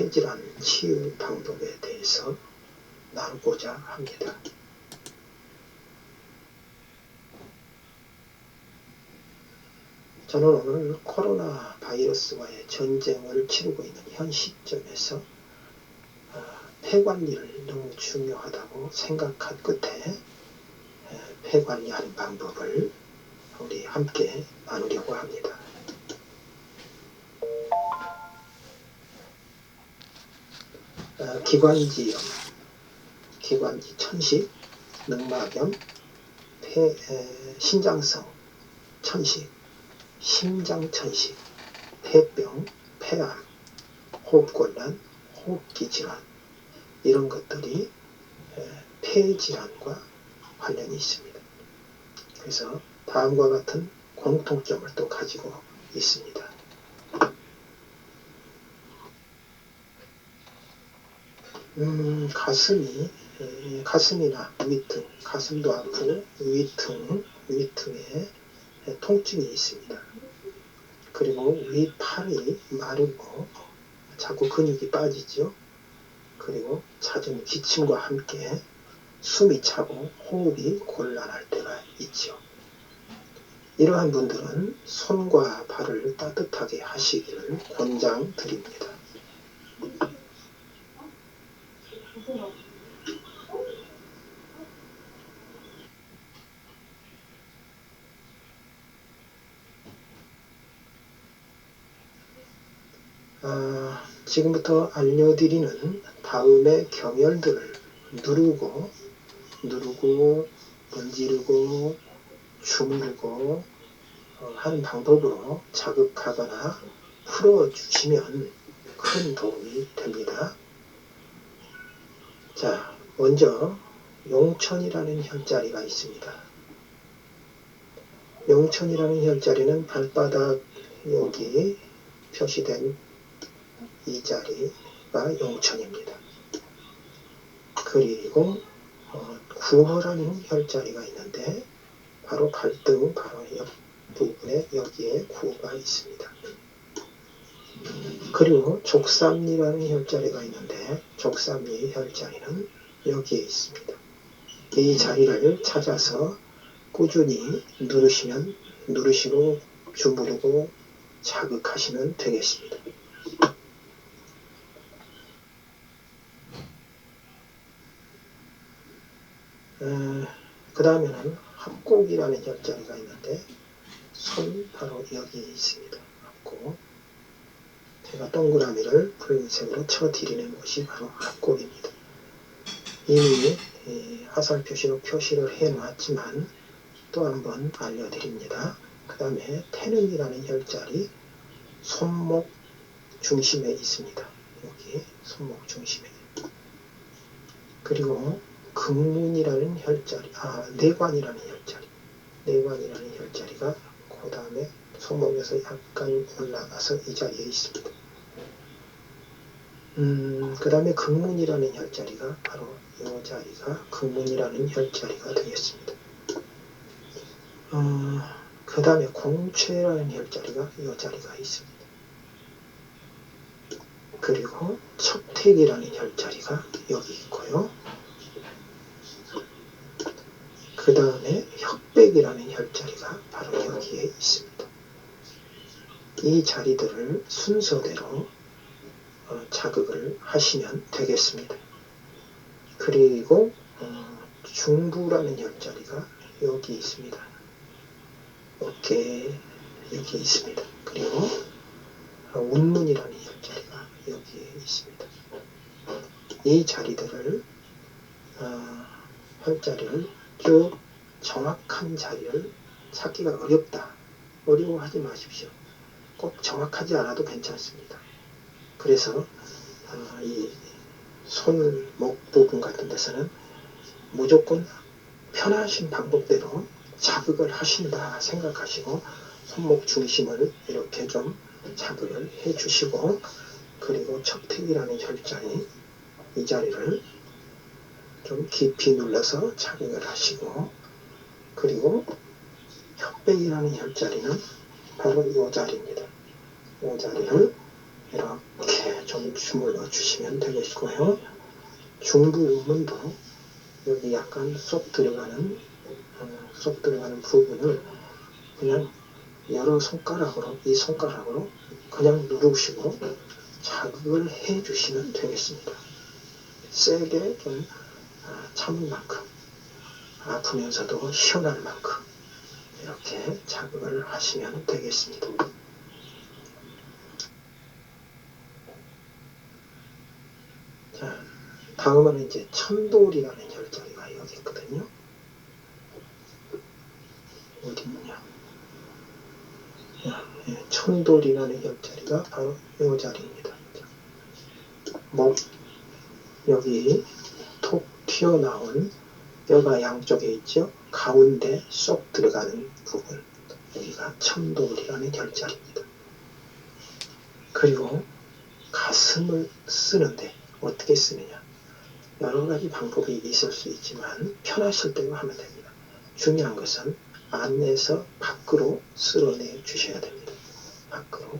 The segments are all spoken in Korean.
폐질환 치유 방법에 대해서 나누고자 합니다. 저는 오늘 코로나 바이러스와의 전쟁을 치르고 있는 현 시점에서 폐관리를 너무 중요하다고 생각한 끝에 폐관리하는 방법을 우리 함께 나누려고 합니다. 기관지염, 기관지 천식, 늑막염, 신장성 천식, 심장천식, 폐병, 폐암, 호흡곤란, 호흡기 질환 이런 것들이 폐질환과 관련이 있습니다. 그래서 다음과 같은 공통점을 또 가지고 있습니다. 가슴이나 위등, 가슴도 아프고 위등에 통증이 있습니다. 그리고 위팔이 마르고 자꾸 근육이 빠지죠. 그리고 잦은 기침과 함께 숨이 차고 호흡이 곤란할 때가 있죠. 이러한 분들은 손과 발을 따뜻하게 하시기를 권장드립니다. 지금부터 알려드리는 다음의 경혈들을 누르고 문지르고 주무르고 하는 방법으로 자극하거나 풀어주시면 큰 도움이 됩니다. 자, 먼저 용천이라는 혈자리가 있습니다. 용천이라는 혈자리는 발바닥 여기 표시된 이 자리가 용천입니다. 그리고 구허라는 혈자리가 있는데 바로 발등 바로 옆 부분에 여기에 구허가 있습니다. 그리고 족삼리라는 혈자리가 있는데 족삼리 혈자리는 여기에 있습니다. 이 자리를 찾아서 꾸준히 누르시고 주무르고 자극하시면 되겠습니다. 그 다음에는 합곡이라는 혈자리가 있는데 손 바로 여기 있습니다. 합곡. 제가 동그라미를 붉은색으로 쳐드리는 것이 바로 합곡입니다. 이미 화살 표시로 표시를 해놨지만 또 한번 알려드립니다. 그 다음에 태능이라는 혈자리 손목 중심에 있습니다. 여기 손목 중심에. 그리고 극문이라는 혈자리, 내관이라는 혈자리가 그 다음에 손목에서 약간 올라가서 이 자리에 있습니다. 그 다음에 극문이라는 혈자리가 바로 이 자리가 극문이라는 혈자리가 되겠습니다. 그 다음에 공최라는 혈자리가 이 자리가 있습니다. 그리고 척택이라는 혈자리가 여기 있고요. 그 다음에 혁백이라는 혈자리가 바로 여기에 있습니다. 이 자리들을 순서대로 자극을 하시면 되겠습니다. 그리고 중부라는 혈자리가 여기 있습니다. 어깨 여기 있습니다. 그리고 운문이라는 혈자리가 여기에 있습니다. 이 자리들을 혈자리를 쭉 정확한 자리를 찾기가 어렵다. 어려워하지 마십시오. 꼭 정확하지 않아도 괜찮습니다. 그래서 이 손목 부분 같은 데서는 무조건 편하신 방법대로 자극을 하신다 생각하시고 손목 중심을 이렇게 좀 자극을 해주시고 그리고 척택이라는 혈자리 이 자리를 좀 깊이 눌러서 자극을 하시고 그리고 혁백이라는 혈자리는 바로 이 자리입니다. 이 자리를 이렇게 좀 주물러 주시면 되겠고요. 중부 음문도 여기 약간 쏙 들어가는 부분을 그냥 여러 손가락으로, 이 손가락으로 그냥 누르시고 자극을 해 주시면 되겠습니다. 세게 좀 참을 만큼, 아프면서도 시원할 만큼 이렇게 자극을 하시면 되겠습니다. 자, 다음은 이제 천돌이라는 혈자리가 여기 있거든요. 어디 있냐? 천돌이라는 혈자리가 바로 이 자리입니다. 목, 여기 톡 튀어나온 뼈가 양쪽에 있죠. 가운데 쏙 들어가는 부분, 여기가 천돌이라는 혈자리입니다. 그리고 가슴을 쓰는데 어떻게 쓰느냐, 여러 가지 방법이 있을 수 있지만 편하실 대로 하면 됩니다. 중요한 것은 안에서 밖으로 쓸어내 주셔야 됩니다. 밖으로.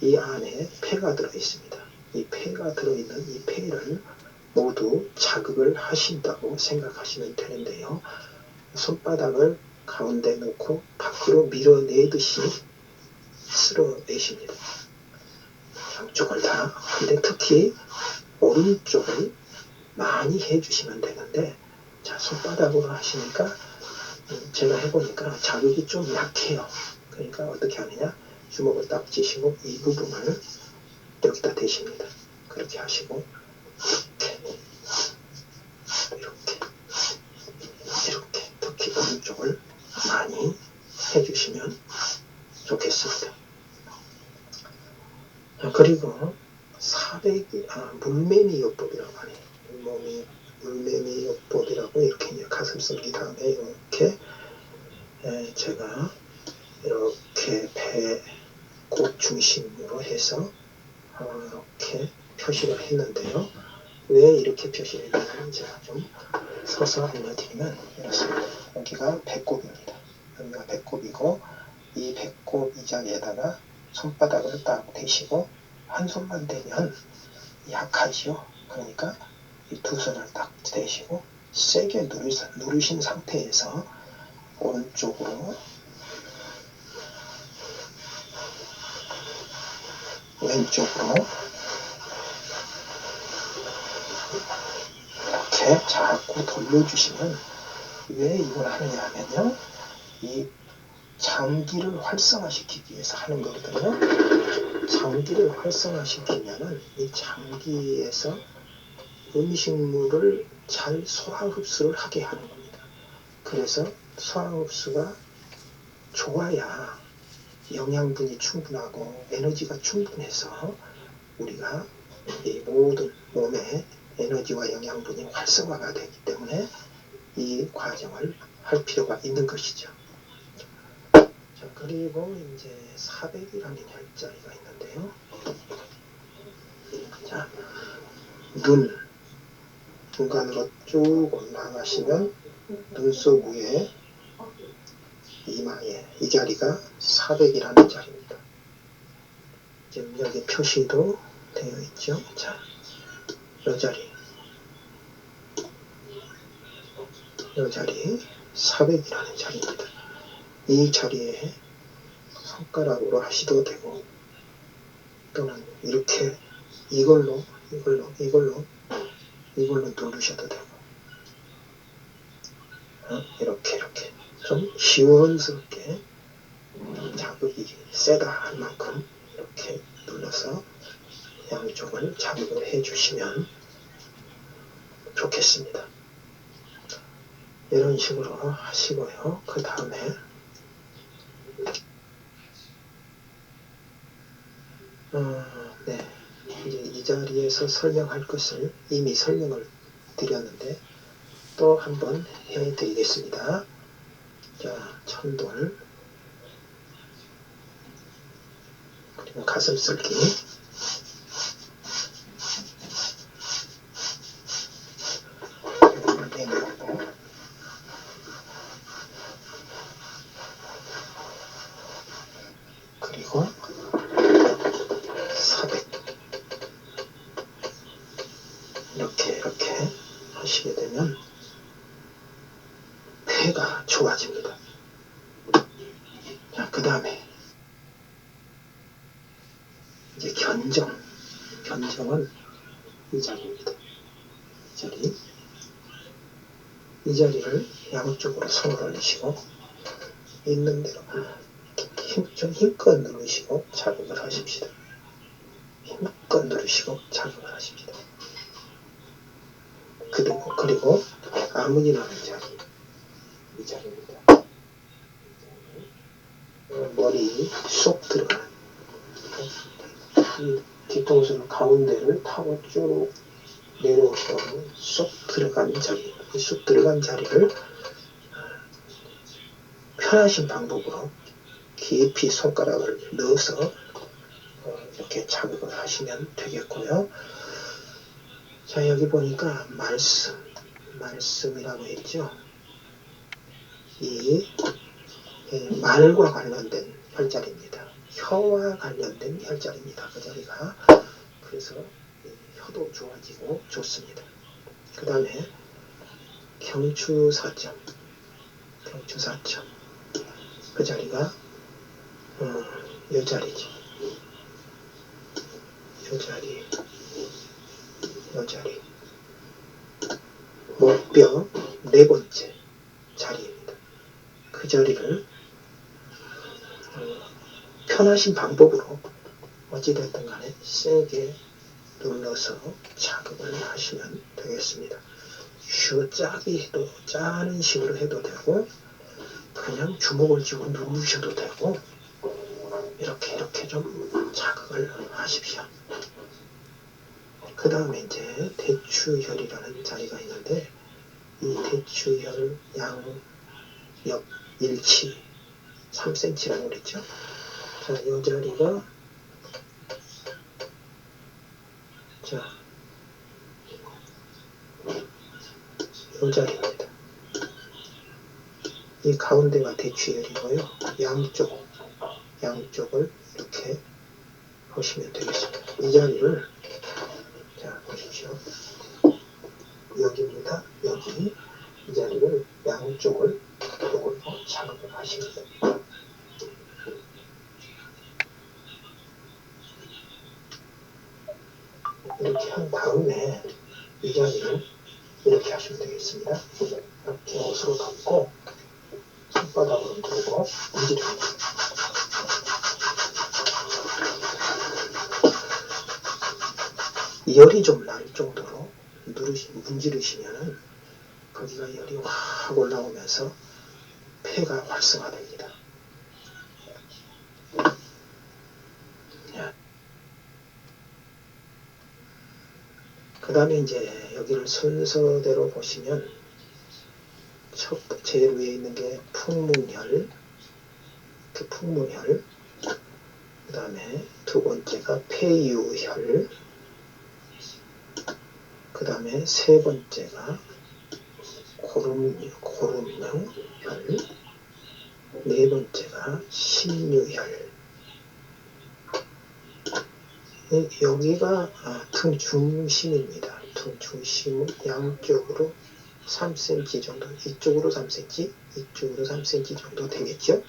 이 안에 폐가 들어 있습니다. 이 폐가 들어있는 이 폐를 모두 자극을 하신다고 생각하시면 되는데요. 손바닥을 가운데 놓고 밖으로 밀어내듯이 쓸어내십니다. 양쪽을 다. 근데 특히 오른쪽을 많이 해주시면 되는데, 자, 손바닥으로 하시니까 제가 해보니까 자극이 좀 약해요. 그러니까 어떻게 하느냐, 주먹을 딱 쥐시고 이 부분을 여기다 대십니다. 그렇게 하시고 이렇게 특히 오른쪽을 많이 해주시면 좋겠습니다. 그리고 물매미요법이라고 하네요. 물매미요법이라고 이렇게 이제 가슴썰기 다음에 이렇게 제가 이렇게 배 꼭 중심으로 해서 이렇게 표시를 했는데요. 왜 이렇게 표시를 했냐면 제가 좀 서서 알려드리면 이렇습니다. 여기가 배꼽입니다. 여기가 배꼽이고 이 배꼽 이 자리에다가 손바닥을 딱 대시고 한 손만 대면 약하죠. 그러니까 이 두 손을 딱 대시고 세게 누르신 상태에서 오른쪽으로 왼쪽으로 이렇게 자꾸 돌려주시면, 왜 이걸 하느냐 하면요, 이 장기를 활성화시키기 위해서 하는 거거든요. 장기를 활성화시키면은 이 장기에서 음식물을 잘 소화 흡수를 하게 하는 겁니다. 그래서 소화 흡수가 좋아야 영양분이 충분하고 에너지가 충분해서 우리가 이 모든 몸의 에너지와 영양분이 활성화가 되기 때문에 이 과정을 할 필요가 있는 것이죠. 자, 그리고 이제 사백이라는 혈자리가 있는데요. 자, 눈 중간으로 쭉 올라가시면 눈썹 위에 이마에 이 자리가 사백이라는 자리입니다. 지금 여기 표시도 되어 있죠. 자, 이 자리 사백이라는 자리입니다. 이 자리에 손가락으로 하셔도 되고 또는 이렇게 이걸로 누르셔도 되고 이렇게 좀 시원스럽게 자극이 세다 할 만큼 이렇게 눌러서 양쪽을 자극을 해주시면 좋겠습니다. 이런 식으로 하시고요. 그 다음에 이제 이 자리에서 설명할 것을 이미 설명을 드렸는데 또 한번 해드리겠습니다. 자, 천돌 그리고 가슴썰기 그리고 사백 하시게 되면 폐가 좋아집니다. 자, 그 다음에 이제 견정은 이 자리입니다. 이 자리. 이 자리를 양쪽으로 손을 올리시고 있는 대로 좀 힘껏 누르시고 자극을 하십시다. 힘껏 누르시고 자극을 하십시다. 그리고 아문이라는 자리, 이 자리입니다. 머리 쏙 들어가는 이 뒤통수 가운데를 타고 쭉 내려오시면 쏙 들어간 자리, 이 쏙 들어간 자리를 편하신 방법으로 깊이 손가락을 넣어서 이렇게 자극을 하시면 되겠고요. 자, 여기 보니까 말씀이라고 했죠. 이 말과 관련된 혈자리입니다. 혀와 관련된 혈자리입니다. 그 자리가. 그래서 혀도 좋아지고 좋습니다. 그 다음에 경추사점. 그 자리가 이 자리지. 이 자리. 목뼈 네 번째 자리입니다. 그 자리를 편하신 방법으로 어찌됐든 간에 세게 눌러서 자극을 하시면 되겠습니다. 짜기 해도 짜는 식으로 해도 되고 그냥 주먹을 쥐고 누르셔도 되고 이렇게 좀 자극을 하십시오. 그 다음에 이제 대추혈이라는 자리가 있는데 이 대추혈 양옆 일치 3cm라고 그랬죠. 자, 이 자리가 이 자리입니다. 이 가운데가 대추혈이고요. 양쪽을 이렇게 보시면 되겠습니다. 이 자리를 자 보십시오. 여기입니다. 여기 이 자리를 양쪽을 이걸로 자극을 하시면 됩니다. 이렇게 한 다음에 이 자리를 이렇게 하시면 되겠습니다. 이렇게 옷으로 덮고 손바닥으로 들고 문지릅니다. 열이 좀 날 정도로 문지르시면은 거기가 열이 확 올라오면서 폐가 활성화됩니다. 그 다음에 이제 여기를 순서대로 보시면 제일 위에 있는 게 풍문혈, 그 다음에 두 번째가 폐유혈, 그 다음에 세 번째가 고름혈, 네 번째가 신유혈. 여기가 등 중심입니다. 등 중심은 양쪽으로 3cm 정도, 이쪽으로 3cm, 이쪽으로 3cm 정도 되겠죠.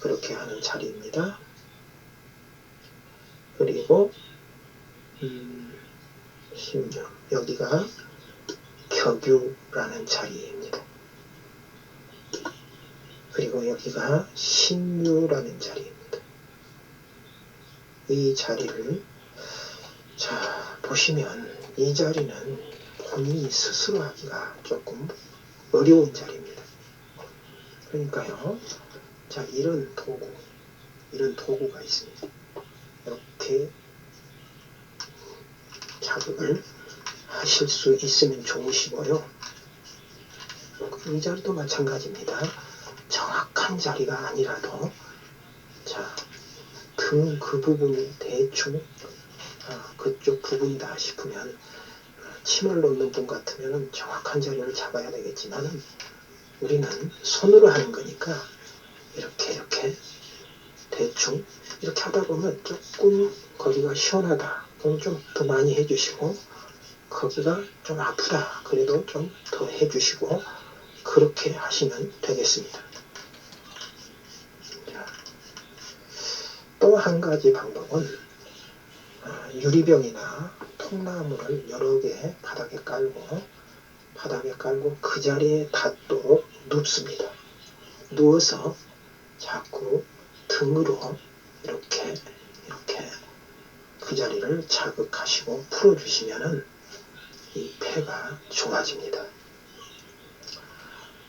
그렇게 하는 자리입니다. 그리고 여기가 격유라는 자리입니다. 그리고 여기가 신유라는 자리입니다. 이 자리를 보시면 이 자리는 본인이 스스로 하기가 조금 어려운 자리입니다. 그러니까요. 자, 이런 도구가 있습니다. 이렇게 자극을 하실 수 있으면 좋으시고요. 이 자리도 마찬가지입니다. 정확한 자리가 아니라도 등 그 부분이 대충 그쪽 부분이다 싶으면 침을 놓는 분 같으면 정확한 자리를 잡아야 되겠지만 우리는 손으로 하는 거니까 이렇게 대충 이렇게 하다 보면 조금 거기가 시원하다 그럼 좀 더 많이 해주시고 거기가 좀 아프다. 그래도 좀 더 해주시고 그렇게 하시면 되겠습니다. 또 한 가지 방법은 유리병이나 통나무를 여러 개 바닥에 깔고 그 자리에 닿도록 눕습니다. 누워서 자꾸 등으로 이렇게 그 자리를 자극하시고 풀어주시면은 이 폐가 좋아집니다.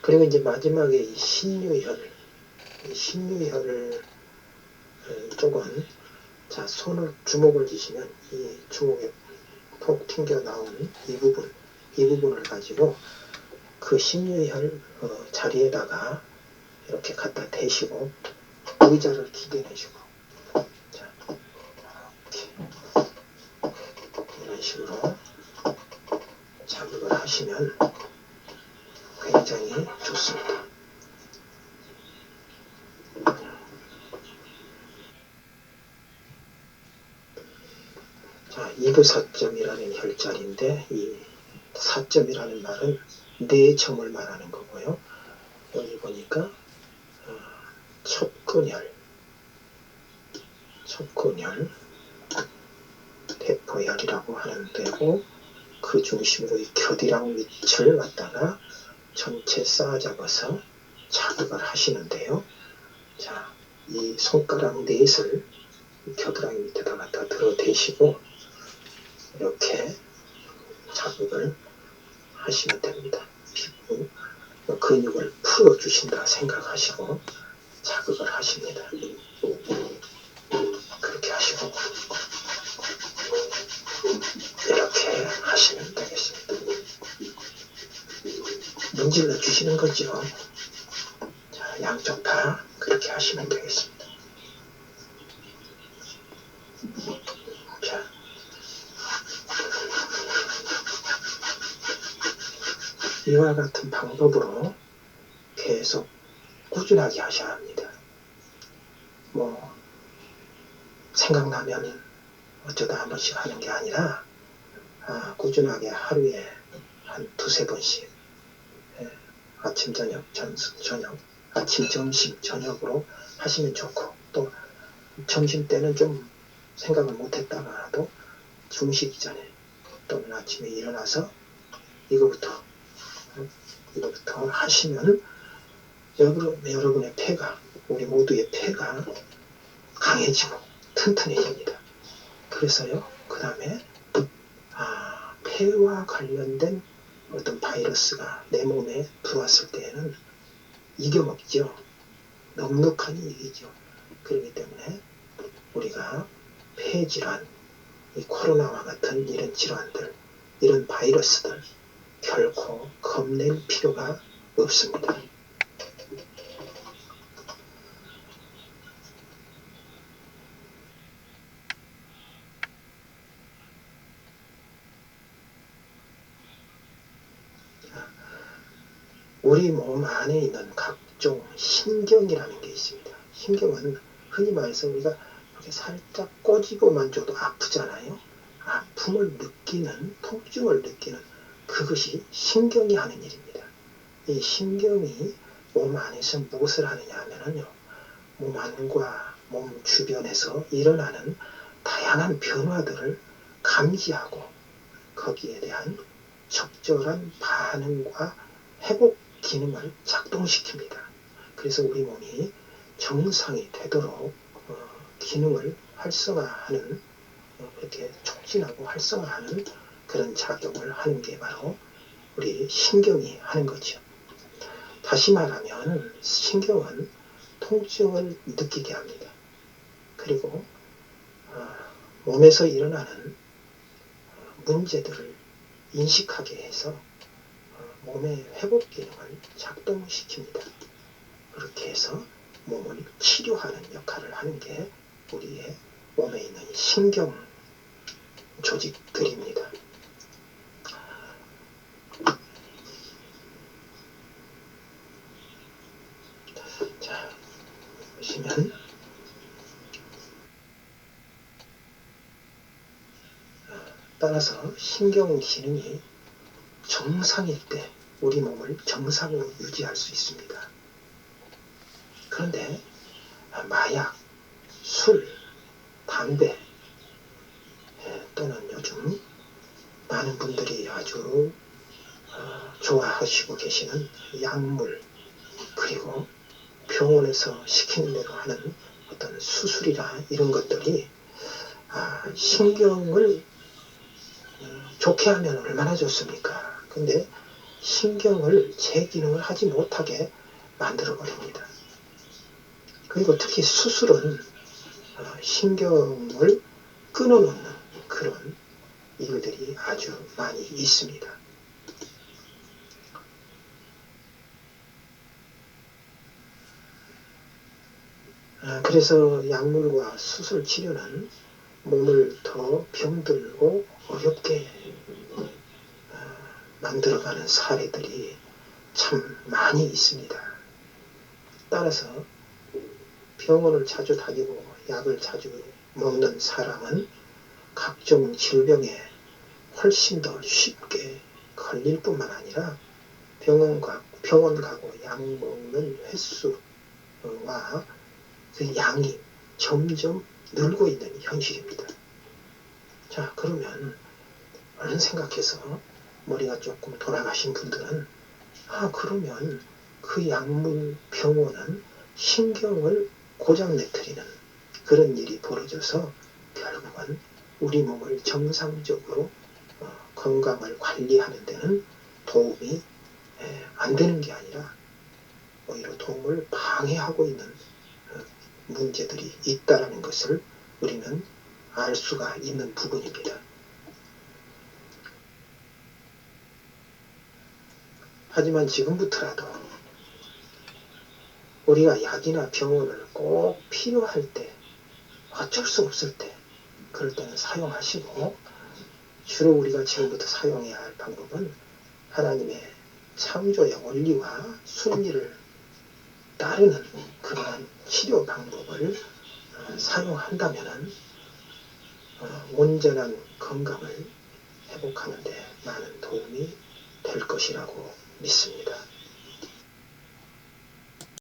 그리고 이제 마지막에 이 신유혈 쪽은 자 손을 주먹을 쥐시면 이 주먹에 톡 튕겨 나온 이 부분을 가지고 그 신유혈 자리에다가 이렇게 갖다 대시고 의자를 기대내시고 자 이렇게 이런 식으로 자극을 하시면 굉장히 좋습니다. 자, 이부사점이라는 혈자리인데 이 사점이라는 말은 네 점을 말하는 거고요. 여기 보니까 척근혈, 대포혈이라고 하는 데고 그 중심으로 이 겨드랑 밑을 갖다가 전체 쌓아잡아서 자극을 하시는데요. 자, 이 손가락 넷을 겨드랑이 밑에다 갖다 들어대시고 이렇게 자극을 하시면 됩니다. 피부 근육을 풀어주신다 생각하시고 자극을 하십니다. 그렇게 하시고 이렇게 하시면 되겠습니다. 문질러 주시는 거죠. 자, 양쪽 다 그렇게 하시면 되겠습니다. 자, 이와 같은 방법으로 계속 꾸준하게 하셔야 합니다. 뭐 생각나면 어쩌다 한 번씩 하는 게 아니라 꾸준하게 하루에 한 두세 번씩 아침, 점심, 저녁으로 하시면 좋고 또 점심 때는 좀 생각을 못했다가도 중식 전에 또는 아침에 일어나서 이거부터 하시면 여러분의 폐가 우리 모두의 폐가 강해지고 튼튼해집니다. 그래서요 그 다음에 폐와 관련된 어떤 바이러스가 내 몸에 들어왔을 때에는 이겨먹죠. 넉넉하니 이기죠. 그렇기 때문에 우리가 폐질환, 이 코로나와 같은 이런 질환들, 이런 바이러스들 결코 겁낼 필요가 없습니다. 우리 몸 안에 있는 각종 신경이라는 게 있습니다. 신경은 흔히 말해서 우리가 이렇게 살짝 꼬집어 만져도 아프잖아요. 아픔을 느끼는, 통증을 느끼는 그것이 신경이 하는 일입니다. 이 신경이 몸 안에서 무엇을 하느냐 하면요. 몸 안과 몸 주변에서 일어나는 다양한 변화들을 감지하고 거기에 대한 적절한 반응과 회복 기능을 작동시킵니다. 그래서 우리 몸이 정상이 되도록 기능을 활성화하는 이렇게 촉진하고 활성화하는 그런 작용을 하는 게 바로 우리 신경이 하는 거죠. 다시 말하면 신경은 통증을 느끼게 합니다. 그리고 몸에서 일어나는 문제들을 인식하게 해서 몸의 회복 기능을 작동시킵니다. 그렇게 해서 몸을 치료하는 역할을 하는 게 우리의 몸에 있는 신경 조직들입니다. 자, 보시면 따라서 신경 기능이 정상일 때 우리 몸을 정상으로 유지할 수 있습니다. 그런데 마약, 술, 담배 또는 요즘 많은 분들이 아주 좋아하시고 계시는 약물, 그리고 병원에서 시키는 대로 하는 어떤 수술이나 이런 것들이 신경을 좋게 하면 얼마나 좋습니까? 근데 신경을 제 기능을 하지 못하게 만들어 버립니다. 그리고 특히 수술은 신경을 끊어놓는 그런 일들이 아주 많이 있습니다. 그래서 약물과 수술 치료는 몸을 더 병들고 어렵게 만들어가는 사례들이 참 많이 있습니다. 따라서 병원을 자주 다니고 약을 자주 먹는 사람은 각종 질병에 훨씬 더 쉽게 걸릴 뿐만 아니라 병원 가고 약 먹는 횟수와 그 양이 점점 늘고 있는 현실입니다. 자, 그러면 얼른 생각해서 머리가 조금 돌아가신 분들은 그러면 그 약물 병원은 신경을 고장내뜨리는 그런 일이 벌어져서 결국은 우리 몸을 정상적으로 건강을 관리하는 데는 도움이 안 되는 게 아니라 오히려 도움을 방해하고 있는 문제들이 있다는 것을 우리는 알 수가 있는 부분입니다. 하지만 지금부터라도 우리가 약이나 병원을 꼭 필요할 때, 어쩔 수 없을 때, 그럴 때는 사용하시고, 주로 우리가 지금부터 사용해야 할 방법은 하나님의 창조의 원리와 순리를 따르는 그러한 치료 방법을 사용한다면 온전한 건강을 회복하는 데 많은 도움이 될 것이라고 믿습니다.